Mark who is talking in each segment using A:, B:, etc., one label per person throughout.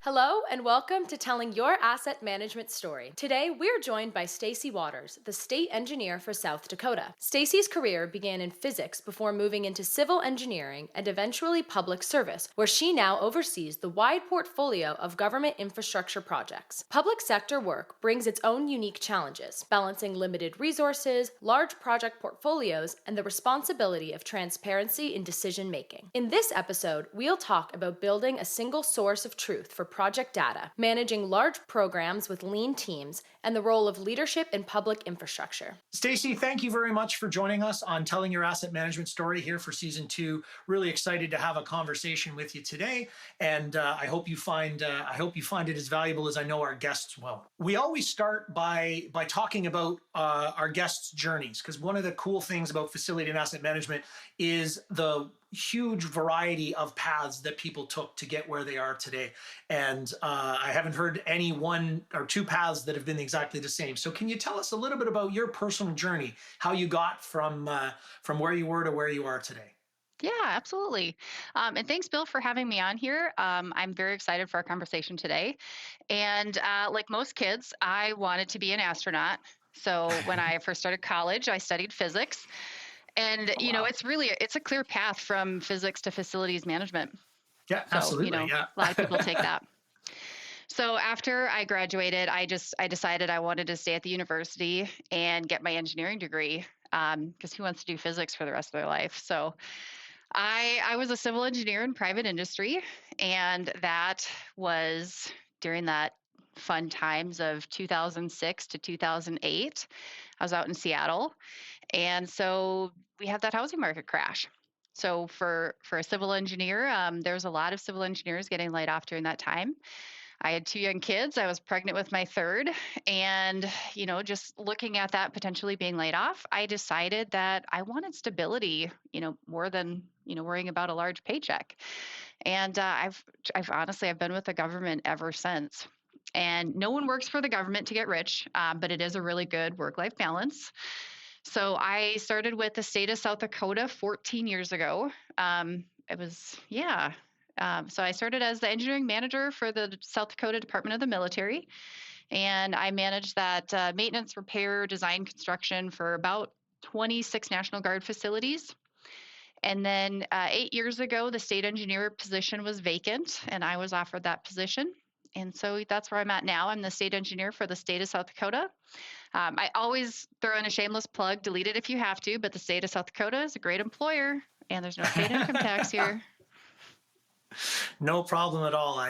A: Hello and welcome to Telling Your Asset Management Story. Today we're joined by Stacy Watters, the state engineer for South Dakota. Stacy's career began in physics before moving into civil engineering and eventually public service, where she now oversees the wide portfolio of government infrastructure projects. Public sector work brings its own unique challenges, balancing limited resources, large project portfolios, and the responsibility of transparency in decision making. In this episode, we'll talk about building a single source of truth for project data, managing large programs with lean teams, and the role of leadership in public infrastructure.
B: Stacy, thank you very much for joining us on Telling Your Asset Management Story here for season 2. Really excited to have a conversation with you today, and I hope you find it as valuable as I know our guests will. We always start by talking about our guests' journeys, because one of the cool things about facility and asset management is the huge variety of paths that people took to get where they are today. And I haven't heard any one or two paths that have been exactly the same. So can you tell us a little bit about your personal journey, how you got from where you were to where you are today?
C: Yeah, absolutely. And thanks, Bill, for having me on here. I'm very excited for our conversation today. And like most kids, I wanted to be an astronaut. So when I first started college, I studied physics. And,
B: Oh, wow.
C: it's a clear path from physics to facilities management.
B: Yeah,
C: So,
B: absolutely. Yeah.
C: a lot of people take that. So after I graduated, I decided I wanted to stay at the university and get my engineering degree, because who wants to do physics for the rest of their life? So I was a civil engineer in private industry, and that was during that fun times of 2006 to 2008. I was out in Seattle, and so we had that housing market crash. So for a civil engineer, there was a lot of civil engineers getting laid off during that time. I had 2 young kids. I was pregnant with my third. And, just looking at that potentially being laid off, I decided that I wanted stability, more than, worrying about a large paycheck. And I've been with the government ever since. And no one works for the government to get rich, but it is a really good work-life balance. So I started with the state of South Dakota 14 years ago. So I started as the engineering manager for the South Dakota Department of the Military, and I managed that maintenance, repair, design, construction for about 26 National Guard facilities. And then 8 years ago, the state engineer position was vacant, and I was offered that position. And so that's where I'm at now. I'm the state engineer for the state of South Dakota. I always throw in a shameless plug, delete it if you have to, but the state of South Dakota is a great employer, and there's no state income tax here.
B: No problem at all.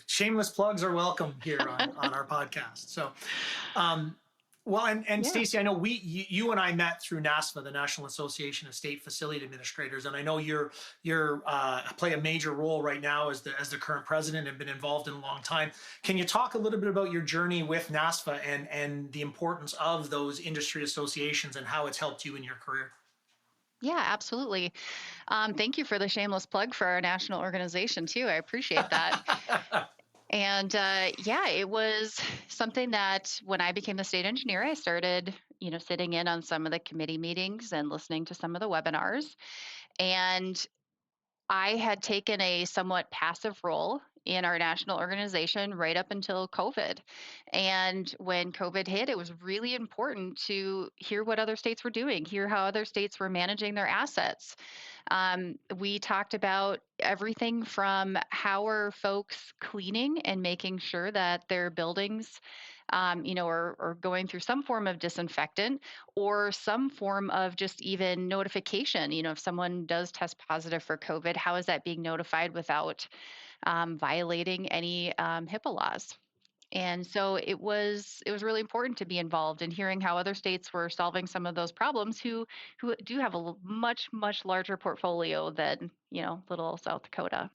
B: Shameless plugs are welcome here on our podcast. So,
C: Yeah.
B: Stacy, I know you and I met through NASFA, the National Association of State Facility Administrators, and I know you're play a major role right now as the current president and been involved in a long time. Can you talk a little bit about your journey with NASFA and the importance of those industry associations and how it's helped you in your career?
C: Yeah, absolutely. Thank you for the shameless plug for our national organization too. I appreciate that. And it was something that when I became the state engineer, I started, sitting in on some of the committee meetings and listening to some of the webinars. And I had taken a somewhat passive role in our national organization right up until COVID. And when COVID hit, it was really important to hear what other states were doing, hear how other states were managing their assets. We talked about everything from how are folks cleaning and making sure that their buildings are going through some form of disinfectant or some form of just even notification. If someone does test positive for COVID, how is that being notified without violating any HIPAA laws? And so it was really important to be involved in hearing how other states were solving some of those problems who do have a much, much larger portfolio than, little South Dakota.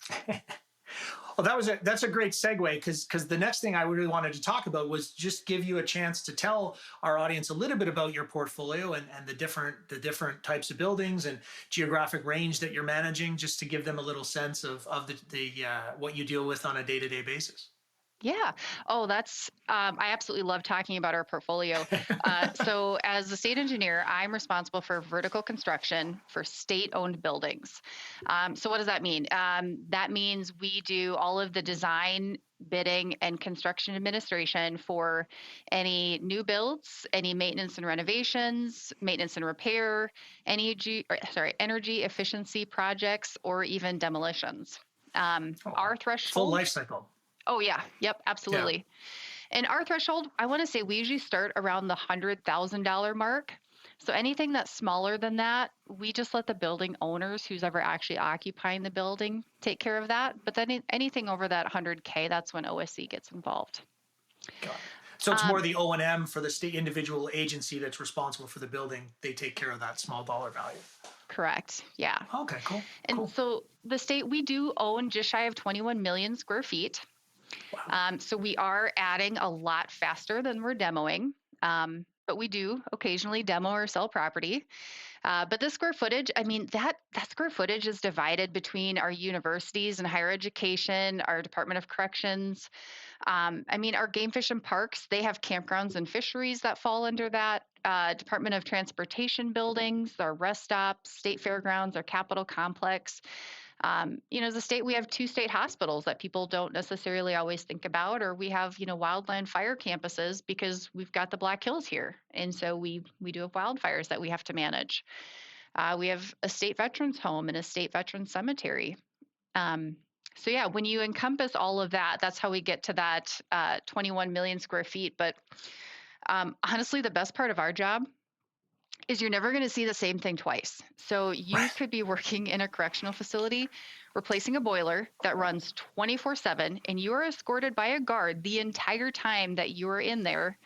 B: Well, that's a great segue because the next thing I really wanted to talk about was just give you a chance to tell our audience a little bit about your portfolio and the different types of buildings and geographic range that you're managing, just to give them a little sense of the what you deal with on a day-to-day basis.
C: Yeah. Oh, I absolutely love talking about our portfolio. So, as the state engineer, I'm responsible for vertical construction for state owned buildings. So, what does that mean? That means we do all of the design, bidding, and construction administration for any new builds, any maintenance and renovations, maintenance and repair, energy efficiency projects, or even demolitions.
B: Oh, wow.
C: Our
B: Full
C: threshold.
B: life cycle.
C: Oh yeah, yep,
B: Yeah.
C: absolutely. And our threshold, I want to say we usually start around the $100,000 mark. So anything that's smaller than that, we just let the building owners, who's ever actually occupying the building, take care of that. But then anything over that 100K, that's when OSC gets involved.
B: Got it. So it's more
C: Um,
B: the O&M for the state individual agency that's responsible for the building. They take care of that small dollar value.
C: Correct. Yeah.
B: Okay, cool.
C: And
B: Cool.
C: so the state, we do own just shy of 21 million square feet.
B: Wow.
C: So we are adding a lot faster than we're demoing. But we do occasionally demo or sell property. But the square footage, I mean, that square footage is divided between our universities and higher education, our Department of Corrections. I mean, our game fish and parks, they have campgrounds and fisheries that fall under that. Department of Transportation buildings, our rest stops, state fairgrounds, our Capitol complex. As a state, we have two state hospitals that people don't necessarily always think about, or we have, wildland fire campuses because we've got the Black Hills here. And so we do have wildfires that we have to manage. We have a state veterans home and a state veterans cemetery. So yeah, when you encompass all of that, that's how we get to that 21 million square feet. But honestly, the best part of our job is you're never going to see the same thing twice. So you
B: Right.
C: could be working in a correctional facility, replacing a boiler that runs 24/7, and you are escorted by a guard the entire time that you are in there.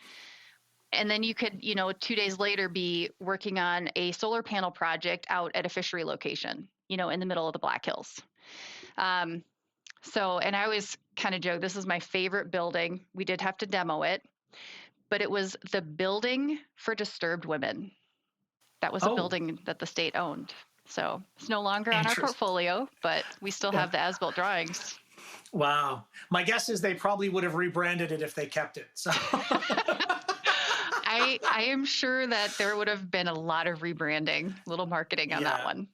C: And then you could, 2 days later be working on a solar panel project out at a fishery location, in the middle of the Black Hills. Um, and I always kind of joke, this is my favorite building. We did have to demo it, but it was the building for disturbed women. That was a
B: Oh,
C: building that the state owned. So it's no longer on our
B: interesting.
C: portfolio, but we still
B: Yeah.
C: have the as-built drawings.
B: Wow. My guess is they probably would have rebranded it if they kept it. So
C: I am sure that there would have been a lot of rebranding, little marketing on that
B: yeah.
C: one.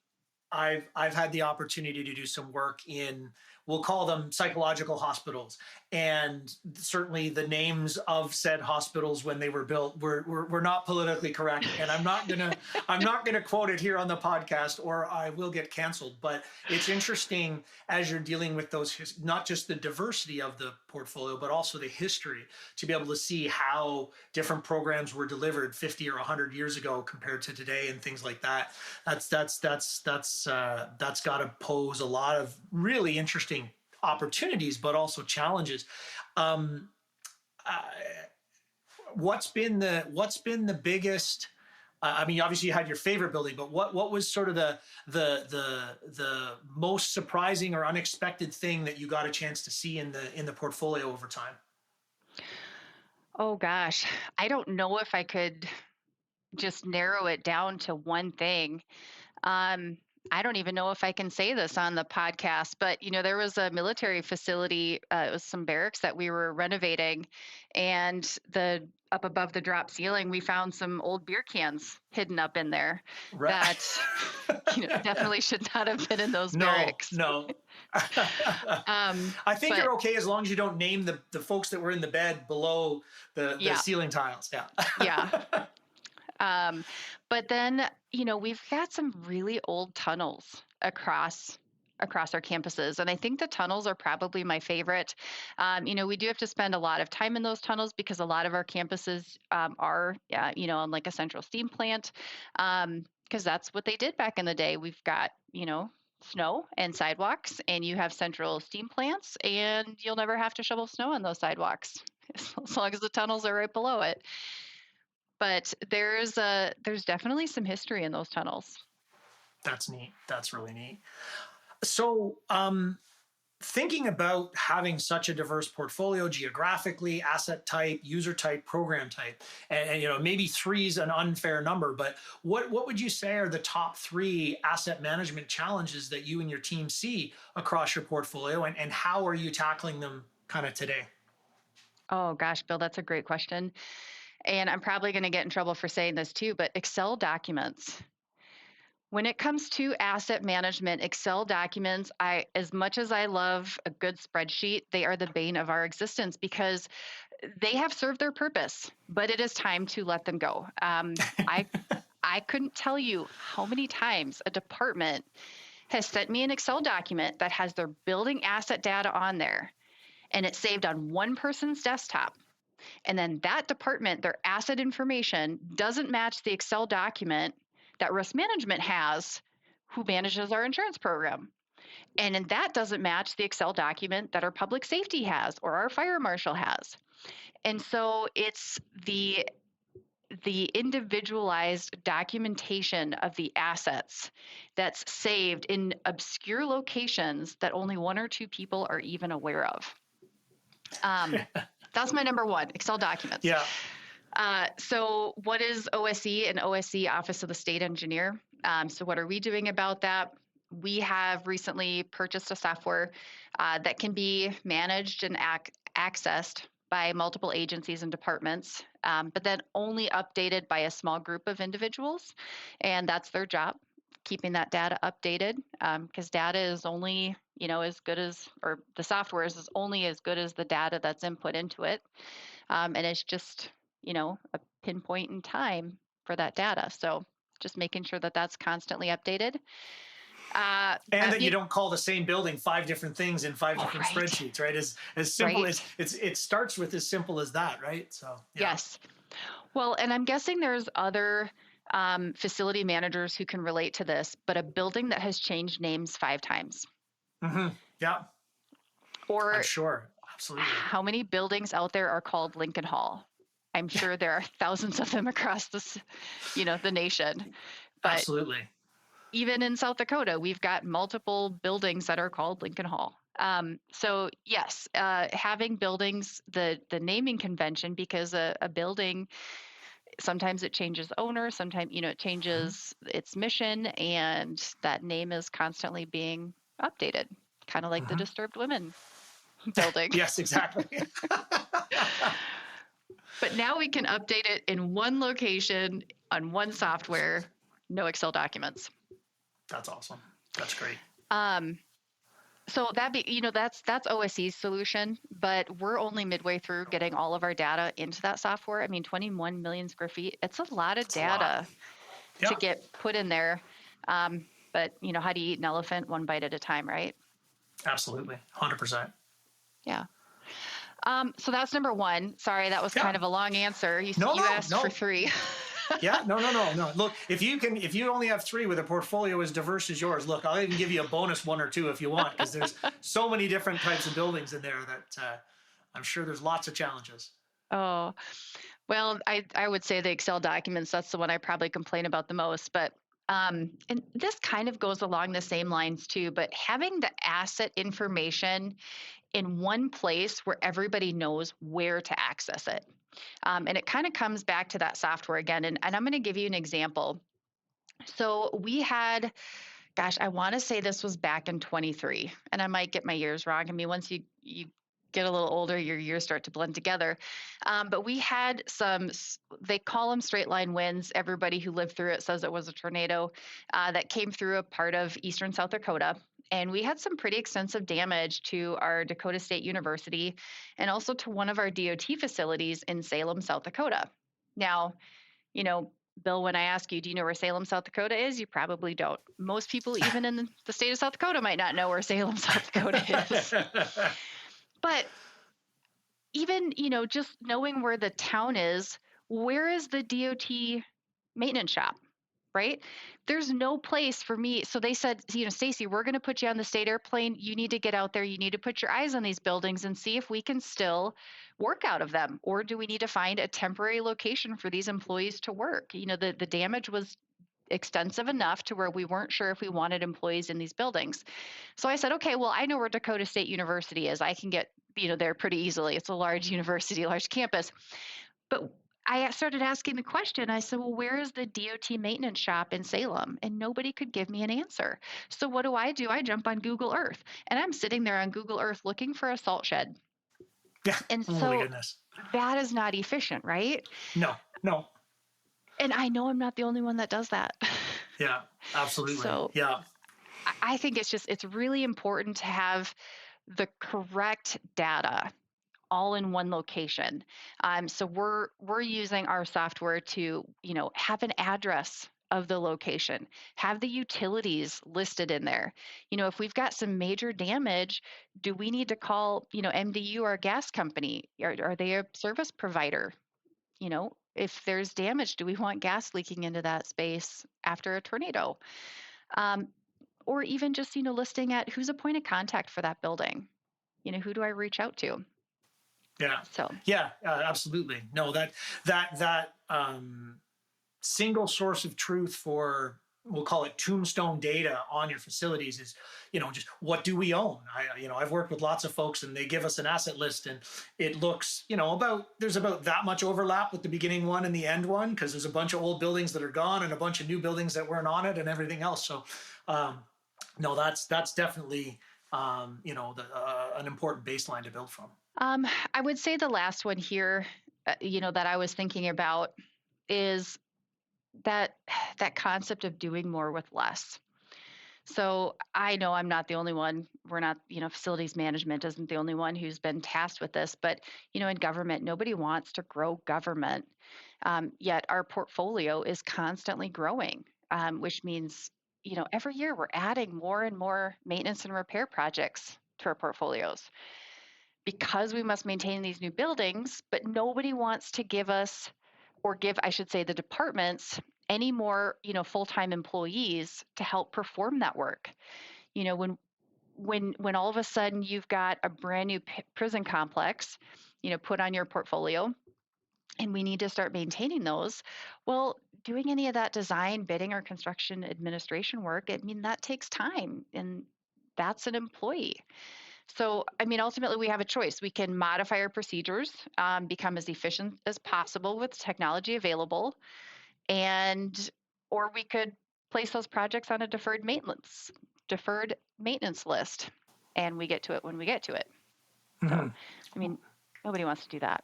B: I've had the opportunity to do some work in, we'll call them psychological hospitals, and certainly the names of said hospitals when they were built were not politically correct, and I'm not gonna quote it here on the podcast or I will get canceled. But it's interesting as you're dealing with those, not just the diversity of the portfolio but also the history, to be able to see how different programs were delivered 50 or 100 years ago compared to today and things like that. That's got to pose a lot of really interesting opportunities, but also challenges. Um, uh, what's been the biggest? I mean, obviously you had your favorite building, but what was sort of the most surprising or unexpected thing that you got a chance to see in the portfolio over time?
C: Oh gosh, I don't know if I could just narrow it down to one thing. Um, I don't even know if I can say this on the podcast, but there was a military facility. It was some barracks that we were renovating, and the up above the drop ceiling, we found some old beer cans hidden up in there
B: Right.
C: that definitely should not have been in those
B: No,
C: barracks.
B: no. I think
C: But
B: you're okay as long as you don't name the folks that were in the bed below the
C: yeah,
B: ceiling tiles. Yeah.
C: yeah. Um, but then, we've got some really old tunnels across our campuses, and I think the tunnels are probably my favorite. We do have to spend a lot of time in those tunnels because a lot of our campuses are, on like a central steam plant, because that's what they did back in the day. We've got, snow and sidewalks, and you have central steam plants, and you'll never have to shovel snow on those sidewalks as long as the tunnels are right below it. But there's definitely some history in those tunnels.
B: That's neat. That's really neat. So, thinking about having such a diverse portfolio geographically, asset type, user type, program type, and maybe three is an unfair number, but what would you say are the top three asset management challenges that you and your team see across your portfolio, and how are you tackling them kind of today?
C: Oh gosh, Bill, that's a great question. And I'm probably going to get in trouble for saying this too, but Excel documents. When it comes to asset management, Excel documents, as much as I love a good spreadsheet, they are the bane of our existence because they have served their purpose, but it is time to let them go. I couldn't tell you how many times a department has sent me an Excel document that has their building asset data on there, and it's saved on one person's desktop. And then that department, their asset information doesn't match the Excel document that risk management has, who manages our insurance program. And then that doesn't match the Excel document that our public safety has or our fire marshal has. And so it's the individualized documentation of the assets that's saved in obscure locations that only one or two people are even aware of. That's my number one, Excel documents.
B: Yeah.
C: So what is OSE and OSE, Office of the State Engineer? So what are we doing about that? We have recently purchased a software that can be managed and accessed by multiple agencies and departments, but then only updated by a small group of individuals. And that's their job, keeping that data updated, because data is only, as good as, or the software is only as good as the data that's input into it. And it's just, a pinpoint in time for that data. So just making sure that that's constantly updated.
B: And that you don't call the same building 5 different things in 5 different
C: Right.
B: spreadsheets, right? As simple
C: Right.
B: as it starts with as simple as that, right? So yeah.
C: Yes. Well, and I'm guessing there's other facility managers who can relate to this, but a building that has changed names 5 times.
B: Mm-hmm. Yeah.
C: Or
B: I'm sure. Absolutely.
C: how many buildings out there are called Lincoln Hall? I'm sure there are thousands of them across this, the nation. But
B: Absolutely.
C: even in South Dakota, we've got multiple buildings that are called Lincoln Hall. So yes, having buildings, the naming convention, because a building, sometimes it changes owner, sometimes, it changes its mission, and that name is constantly being updated, kind of like the Disturbed Women building.
B: Yes, exactly.
C: But now we can update it in one location on one software, no Excel documents.
B: That's awesome. That's great.
C: So that's OSE's solution, but we're only midway through getting all of our data into that software. I mean, 21 million square feet. It's a lot of data to get put in there. But how do you eat an elephant? One bite at a time, right?
B: Absolutely. 100%.
C: Yeah. So that's number one. Sorry, that was kind of a long answer. You asked for 3.
B: Yeah, no. Look, if you only have 3 with a portfolio as diverse as yours, look, I'll even give you a bonus 1 or 2 if you want, because there's so many different types of buildings in there that I'm sure there's lots of challenges.
C: Oh, well, I would say the Excel documents, that's the one I probably complain about the most. But and this kind of goes along the same lines too, but having the asset information in one place where everybody knows where to access it. And it kind of comes back to that software again. And I'm going to give you an example. So we had, I want to say this was back in 23, and I might get my years wrong. I mean, once you get a little older, your years start to blend together. But we had they call them straight line winds. Everybody who lived through it says it was a tornado that came through a part of eastern South Dakota. And we had some pretty extensive damage to our Dakota State University and also to one of our DOT facilities in Salem, South Dakota. Now, Bill, when I ask you, do you know where Salem, South Dakota is? You probably don't. Most people, even in the state of South Dakota, might not know where Salem, South Dakota is. But even, just knowing where the town is, where is the DOT maintenance shop, right? There's no place for me. So they said, Stacy, we're going to put you on the state airplane. You need to get out there. You need to put your eyes on these buildings and see if we can still work out of them. Or do we need to find a temporary location for these employees to work? The damage was extensive enough to where we weren't sure if we wanted employees in these buildings. So I said, okay, well, I know where Dakota State University is. I can get, there pretty easily. It's a large university, large campus. But I started asking the question. I said, well, where is the DOT maintenance shop in Salem? And nobody could give me an answer. So what do? I jump on Google Earth, and I'm sitting there on Google Earth looking for a salt shed.
B: Yeah.
C: And
B: Oh my
C: so
B: goodness.
C: that is not efficient, right?
B: No, no.
C: And I know I'm not the only one that does that.
B: Yeah, absolutely.
C: So
B: Yeah.
C: I think it's really important to have the correct data all in one location. So we're using our software to, have an address of the location, have the utilities listed in there. If we've got some major damage, do we need to call, MDU, our gas company? Are they a service provider? If there's damage, do we want gas leaking into that space after a tornado? Um, or even just, listing at who's a point of contact for that building. Who do I reach out to?
B: Yeah.
C: So
B: Yeah, absolutely. No, that single source of truth for, we'll call it tombstone data on your facilities is, just what do we own? I've worked with lots of folks and they give us an asset list and it looks, there's about that much overlap with the beginning one and the end one, because there's a bunch of old buildings that are gone and a bunch of new buildings that weren't on it and everything else. So, no, that's definitely, an important baseline to build from.
C: I would say the last one here, that I was thinking about is that that concept of doing more with less. So I know I'm not the only one. We're not, facilities management isn't the only one who's been tasked with this, but, in government, nobody wants to grow government. Yet our portfolio is constantly growing, which means, every year we're adding more and more maintenance and repair projects to our portfolios because we must maintain these new buildings, but nobody wants to give us or give, I should say, the departments any more, full-time employees to help perform that work. When all of a sudden you've got a brand new prison complex, put on your portfolio, and we need to start maintaining those. Well, doing any of that design, bidding, or construction administration work, that takes time, and that's an employee. So, ultimately, we have a choice. We can modify our procedures, become as efficient as possible with technology available, and or we could place those projects on a deferred maintenance list, and we get to it when we get to it. So,
B: Mhm.
C: nobody wants to do that.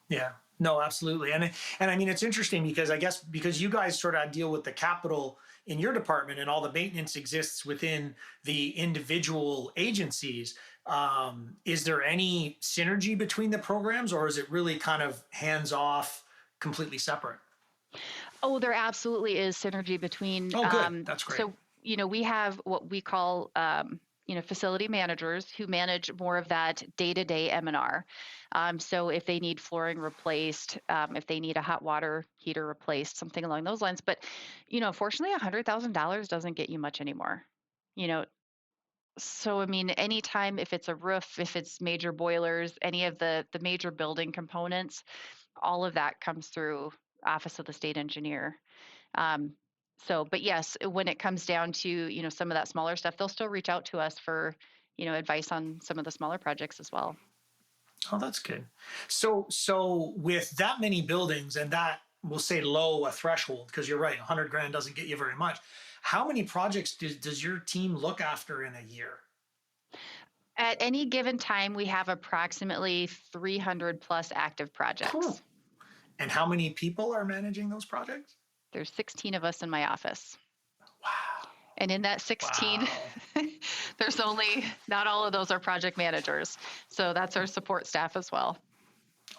B: Yeah. No, absolutely. And I mean, it's interesting because I guess because you guys sort of deal with the capital in your department and all the maintenance exists within the individual agencies. Is there any synergy between the programs, or is it really kind of hands off, completely separate?
C: Oh, there absolutely is synergy between.
B: Oh, good. That's great.
C: So, we have what we call, facility managers who manage more of that day-to-day M&R. So if they need flooring replaced, if they need a hot water heater replaced, something along those lines. But, fortunately, $100,000 doesn't get you much anymore. You know, so anytime if it's a roof, if it's major boilers, any of the major building components, all of that comes through Office of the State Engineer. Um, but yes, when it comes down to, some of that smaller stuff, they'll still reach out to us for, advice on some of the smaller projects as well.
B: Oh, that's good. So with that many buildings and that, we'll say low a threshold, because you're right, 100 grand doesn't get you very much. How many projects does your team look after in a year?
C: At any given time, we have approximately 300 plus active projects.
B: Cool. And how many people are managing those projects?
C: There's 16 of us in my office.
B: Wow.
C: And in that 16,
B: Wow.
C: there's only, not all of those are project managers. So that's our support staff as well.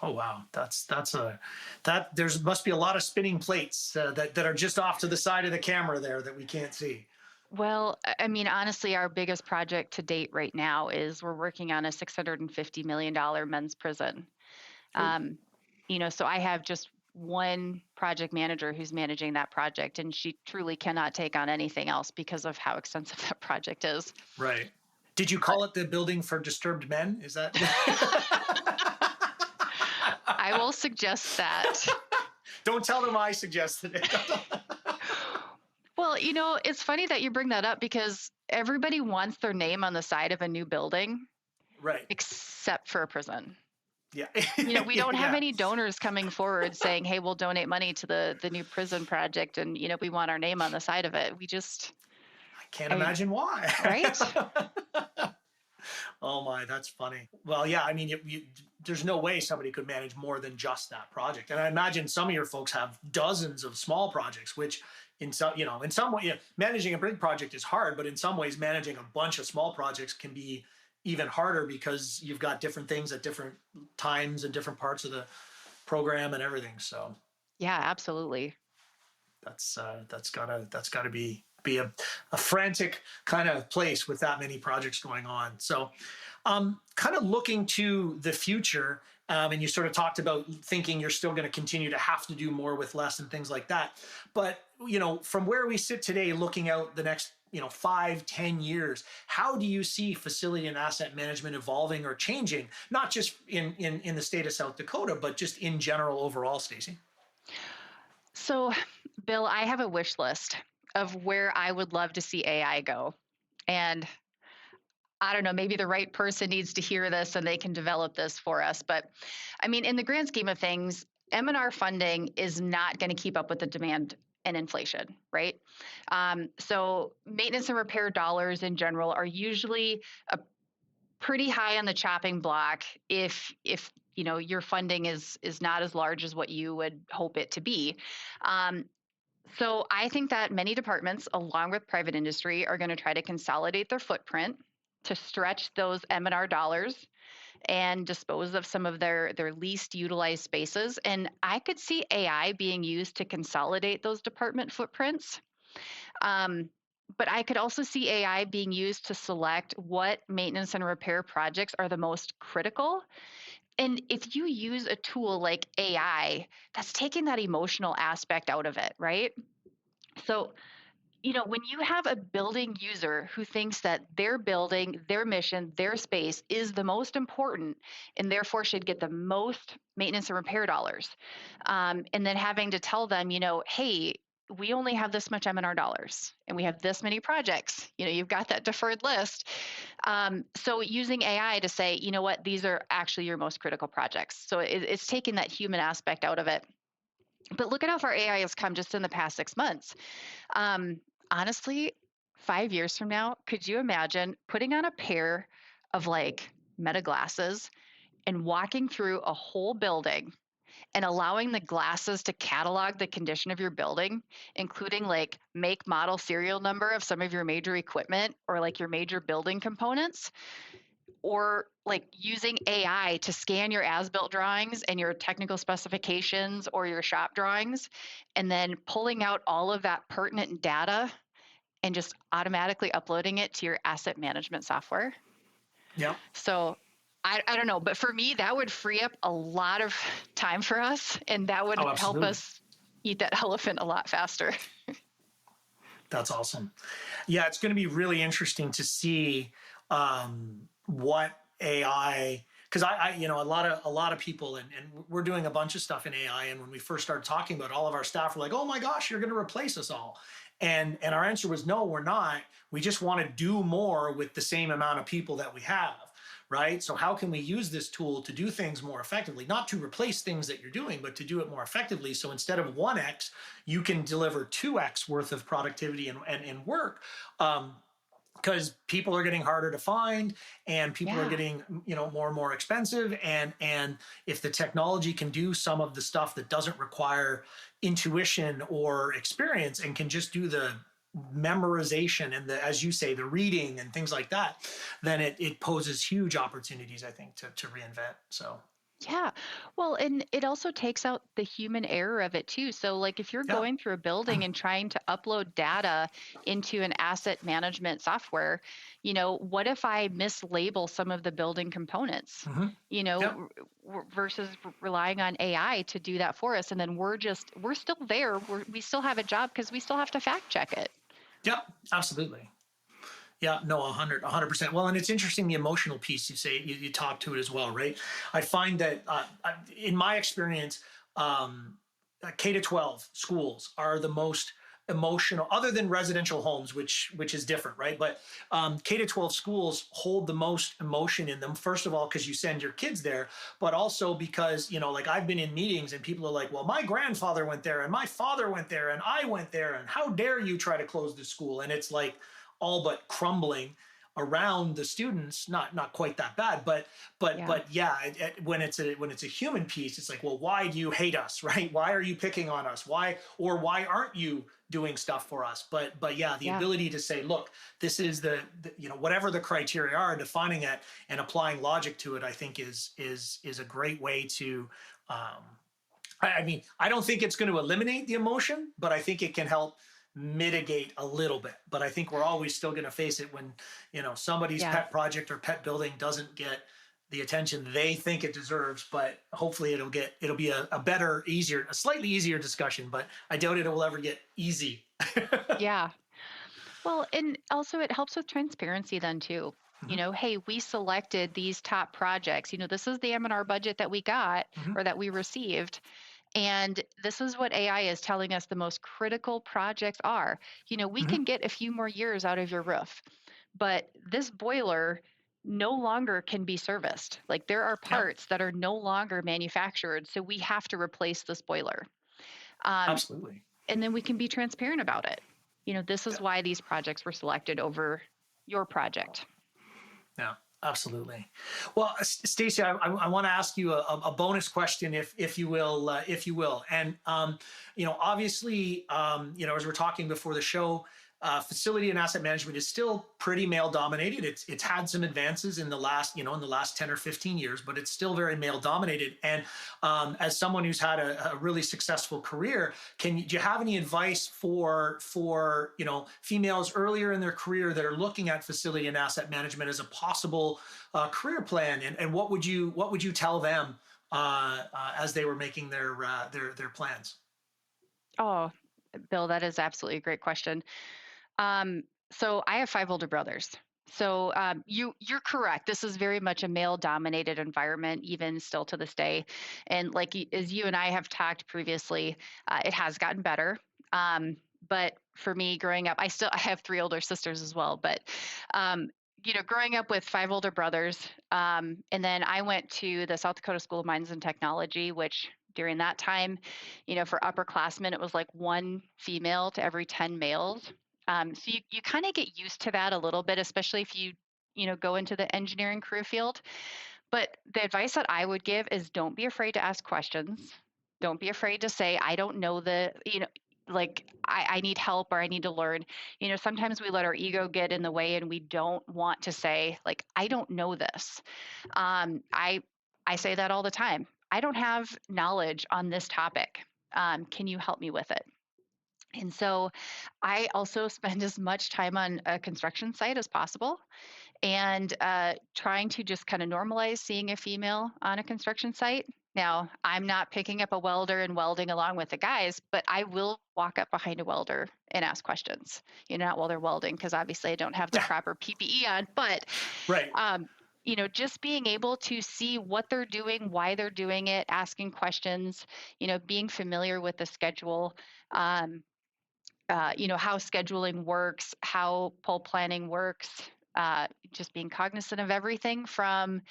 B: Oh, wow. There must be a lot of spinning plates that are just off to the side of the camera there that we can't see.
C: Well, honestly, our biggest project to date right now is we're working on a $650 million men's prison. So I have just one project manager who's managing that project, and she truly cannot take on anything else because of how extensive that project is.
B: Right. Did you call it the building for disturbed men? Is that?
C: I will suggest that.
B: Don't tell them I suggested it.
C: Well, it's funny that you bring that up because everybody wants their name on the side of a new building,
B: Right.
C: except for a prison.
B: Yeah.
C: We don't have any donors coming forward saying, hey, we'll donate money to the new prison project, and, we want our name on the side of it.
B: I can't imagine why.
C: Right?
B: Oh my, that's funny. Well, yeah, there's no way somebody could manage more than just that project. And I imagine some of your folks have dozens of small projects, which in some, in some way, managing a big project is hard, but in some ways managing a bunch of small projects can be even harder because you've got different things at different times and different parts of the program and everything. So
C: Yeah, absolutely.
B: that's gotta be a frantic kind of place with that many projects going on. So kind of looking to the future, and you sort of talked about thinking you're still going to continue to have to do more with less and things like that. But, from where we sit today, looking out the next, 5-10 years, how do you see facility and asset management evolving or changing, not just in the state of South Dakota, but just in general overall, Stacy?
C: So, Bill, I have a wish list of where I would love to see AI go. And I don't know, maybe the right person needs to hear this and they can develop this for us. But I mean, in the grand scheme of things, M&R funding is not going to keep up with the demand and inflation, right? So maintenance and repair dollars in general are usually a pretty high on the chopping block if your funding is not as large as what you would hope it to be. Um, so I think that many departments, along with private industry, are going to try to consolidate their footprint to stretch those M&R dollars and dispose of some of their least utilized spaces. And I could see AI being used to consolidate those department footprints. Um, but I could also see AI being used to select what maintenance and repair projects are the most critical. And if you use a tool like AI, that's taking that emotional aspect out of it, right? So, when you have a building user who thinks that their building, their mission, their space is the most important and therefore should get the most maintenance and repair dollars, and then having to tell them, hey, we only have this much M&R dollars and we have this many projects, you've got that deferred list. So using AI to say, you know what, these are actually your most critical projects. So it's taking that human aspect out of it. But look at how far AI has come just in the past 6 months. Um, Honestly, 5 years from now, could you imagine putting on a pair of like meta glasses and walking through a whole building and allowing the glasses to catalog the condition of your building, including like make, model, serial number of some of your major equipment or like your major building components? Or like using AI to scan your as-built drawings and your technical specifications or your shop drawings, and then pulling out all of that pertinent data and just automatically uploading it to your asset management software.
B: Yeah.
C: So I don't know, but for me, that would free up a lot of time for us, and that would
B: Oh,
C: help
B: absolutely.
C: us eat that elephant a lot faster.
B: That's awesome. Yeah, it's going to be really interesting to see what AI, because a lot of people, and we're doing a bunch of stuff in AI. And when we first started talking about it, all of our staff were like, "Oh my gosh, you're going to replace us all," and our answer was, "No, we're not. We just want to do more with the same amount of people that we have." Right. So how can we use this tool to do things more effectively, not to replace things that you're doing, but to do it more effectively? So instead of 1x, you can deliver 2x worth of productivity and work. Because people are getting harder to find and people are
C: Yeah.
B: getting more and more expensive, and if the technology can do some of the stuff that doesn't require intuition or experience and can just do the memorization and as you say, the reading and things like that, then it poses huge opportunities, I think, to reinvent. So
C: Yeah. Well, and it also takes out the human error of it too. So, like if you're
B: yeah.
C: going through a building and trying to upload data into an asset management software, what if I mislabel some of the building components,
B: Mm-hmm. Yeah.
C: versus relying on AI to do that for us? And then we're still there. We still have a job because we still have to fact check it.
B: Yeah, absolutely. Yeah, no, 100%. Well, and it's interesting, the emotional piece you say, you talk to it as well, right? I find that in my experience, K to 12 schools are the most emotional, other than residential homes, which is different, right? But K to 12 schools hold the most emotion in them. First of all, because you send your kids there, but also because like I've been in meetings and people are like, "Well, my grandfather went there, and my father went there, and I went there, and how dare you try to close the school?" And it's like all but crumbling. around the students, not quite that bad,
C: Yeah.
B: but yeah, when it's a human piece, it's like, well, why do you hate us, right? Why are you picking on us? Why aren't you doing stuff for us? But yeah, the
C: Yeah.
B: ability to say, look, this is the whatever the criteria are, defining it and applying logic to it, I think is a great way to. I mean, I don't think it's going to eliminate the emotion, but I think it can help mitigate a little bit. But I think we're always still going to face it when, somebody's
C: Yeah.
B: pet project or pet building doesn't get the attention they think it deserves. But hopefully it'll be a better, easier, a slightly easier discussion. But I doubt it will ever get easy.
C: Yeah. Well, and also it helps with transparency then too.
B: Hmm.
C: Hey, we selected these top projects. This is the M&R budget that we got
B: Hmm.
C: or that we received. And this is what AI is telling us the most critical projects are. We
B: Hmm.
C: can get a few more years out of your roof, but this boiler no longer can be serviced. Like there are
B: Yeah,
C: parts that are no longer manufactured. So we have to replace this boiler. Um,
B: absolutely.
C: and then we can be transparent about it. This is
B: Yeah.
C: why these projects were selected over your project.
B: Yeah, absolutely. Well, Stacy, I want to ask you a bonus question, if you will, And obviously, as we're talking before the show, facility and asset management is still pretty male dominated. It's had some advances in the last 10 or 15 years, but it's still very male dominated. And as someone who's had a really successful career, do you have any advice for females earlier in their career that are looking at facility and asset management as a possible career plan? And what would you tell them as they were making their plans?
C: Oh, Bill, that is absolutely a great question. Um, so I have five older brothers. So you're correct. This is very much a male dominated environment, even still to this day. And like as you and I have talked previously, it has gotten better. Um, but for me, growing up, I have three older sisters as well. But um, growing up with five older brothers, and then I went to the South Dakota School of Mines and Technology, which during that time, for upperclassmen, it was like one female to every 10 males. So you kind of get used to that a little bit, especially if you go into the engineering career field. But the advice that I would give is don't be afraid to ask questions. Don't be afraid to say, I don't know like I need help or I need to learn. Sometimes we let our ego get in the way and we don't want to say, like, I don't know this. I say that all the time. I don't have knowledge on this topic. Can you help me with it? And so I also spend as much time on a construction site as possible and trying to just kind of normalize seeing a female on a construction site. Now, I'm not picking up a welder and welding along with the guys, but I will walk up behind a welder and ask questions. Not while they're welding, because obviously I don't have the
B: Yeah,
C: proper PPE on, but
B: right.
C: um, just being able to see what they're doing, why they're doing it, asking questions, being familiar with the schedule. Um, how scheduling works, how poll planning works, just being cognizant of everything from,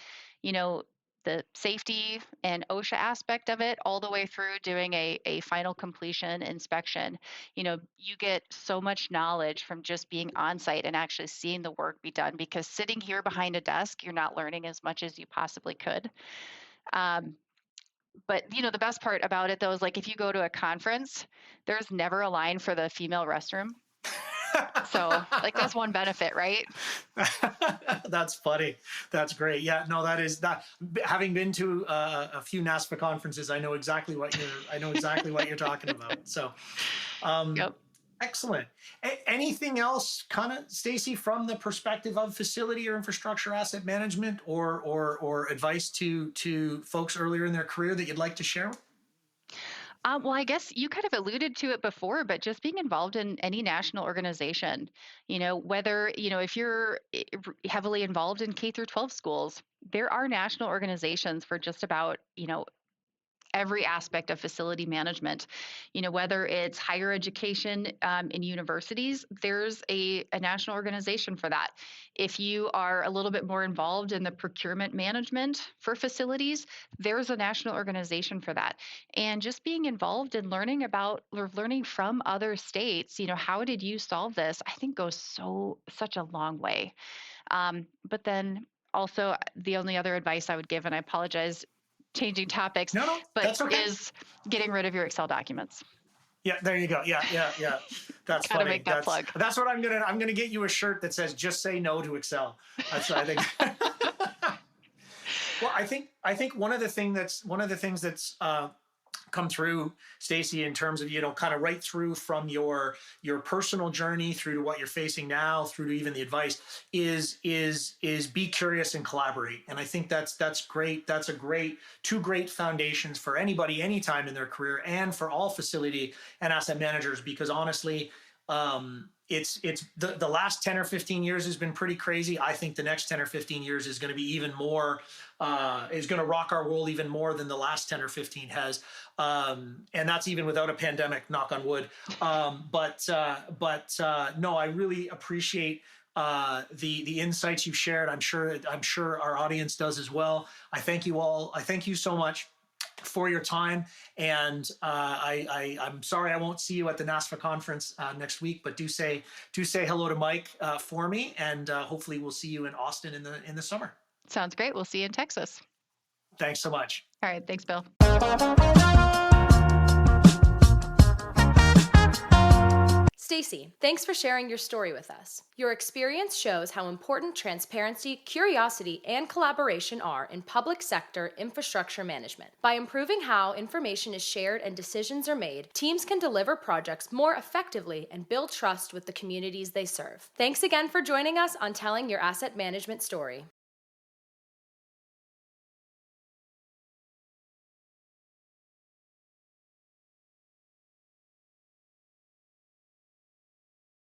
C: you know, the safety and OSHA aspect of it, all the way through doing a final completion inspection. You get so much knowledge from just being on site and actually seeing the work be done, because sitting here behind a desk, you're not learning as much as you possibly could. Um, but the best part about it though is like if you go to a conference, there's never a line for the female restroom. So like that's one benefit, right?
B: That's funny. That's great. Yeah, no, that is that. Having been to a few NASPA conferences, I know exactly what you're talking about. So, um,
C: Yep.
B: excellent. Anything else, kind of, Stacy, from the perspective of facility or infrastructure asset management, or advice to folks earlier in their career that you'd like to share?
C: Well, I guess you kind of alluded to it before, but just being involved in any national organization, whether, if you're heavily involved in K through 12 schools, there are national organizations for just about, every aspect of facility management. Whether it's higher education in universities, there's a national organization for that. If you are a little bit more involved in the procurement management for facilities, there's a national organization for that. And just being involved in learning about or learning from other states, how did you solve this? I think goes such a long way. But then also the only other advice I would give, and I apologize, changing topics,
B: No,
C: but
B: that's okay.
C: is getting rid of your Excel documents.
B: Yeah, there you go. Yeah. That's
C: Gotta
B: funny.
C: make that plug.
B: That's what I'm gonna get you a shirt that says "Just say no to Excel." That's what I think. Well, I think one of the things that's come through, Stacy, in terms of, kind of right through from your personal journey through to what you're facing now, through to even the advice, is be curious and collaborate. And I think that's great. That's two great foundations for anybody anytime in their career, and for all facility and asset managers, because honestly, it's the last 10 or 15 years has been pretty crazy. I think the next 10 or 15 years is going to be even more, is going to rock our world even more than the last 10 or 15 has. And that's even without a pandemic, knock on wood. But no, I really appreciate the insights you've shared. I'm sure our audience does as well. I thank you all. I thank you so much for your time. And I'm sorry I won't see you at the NASFA conference next week, but do say hello to Mike for me, and hopefully we'll see you in Austin in the summer.
C: Sounds great. We'll see you in Texas.
B: Thanks so much.
C: All right. Thanks, Bill.
A: Stacy, thanks for sharing your story with us. Your experience shows how important transparency, curiosity, and collaboration are in public sector infrastructure management. By improving how information is shared and decisions are made, teams can deliver projects more effectively and build trust with the communities they serve. Thanks again for joining us on Telling Your Asset Management Story.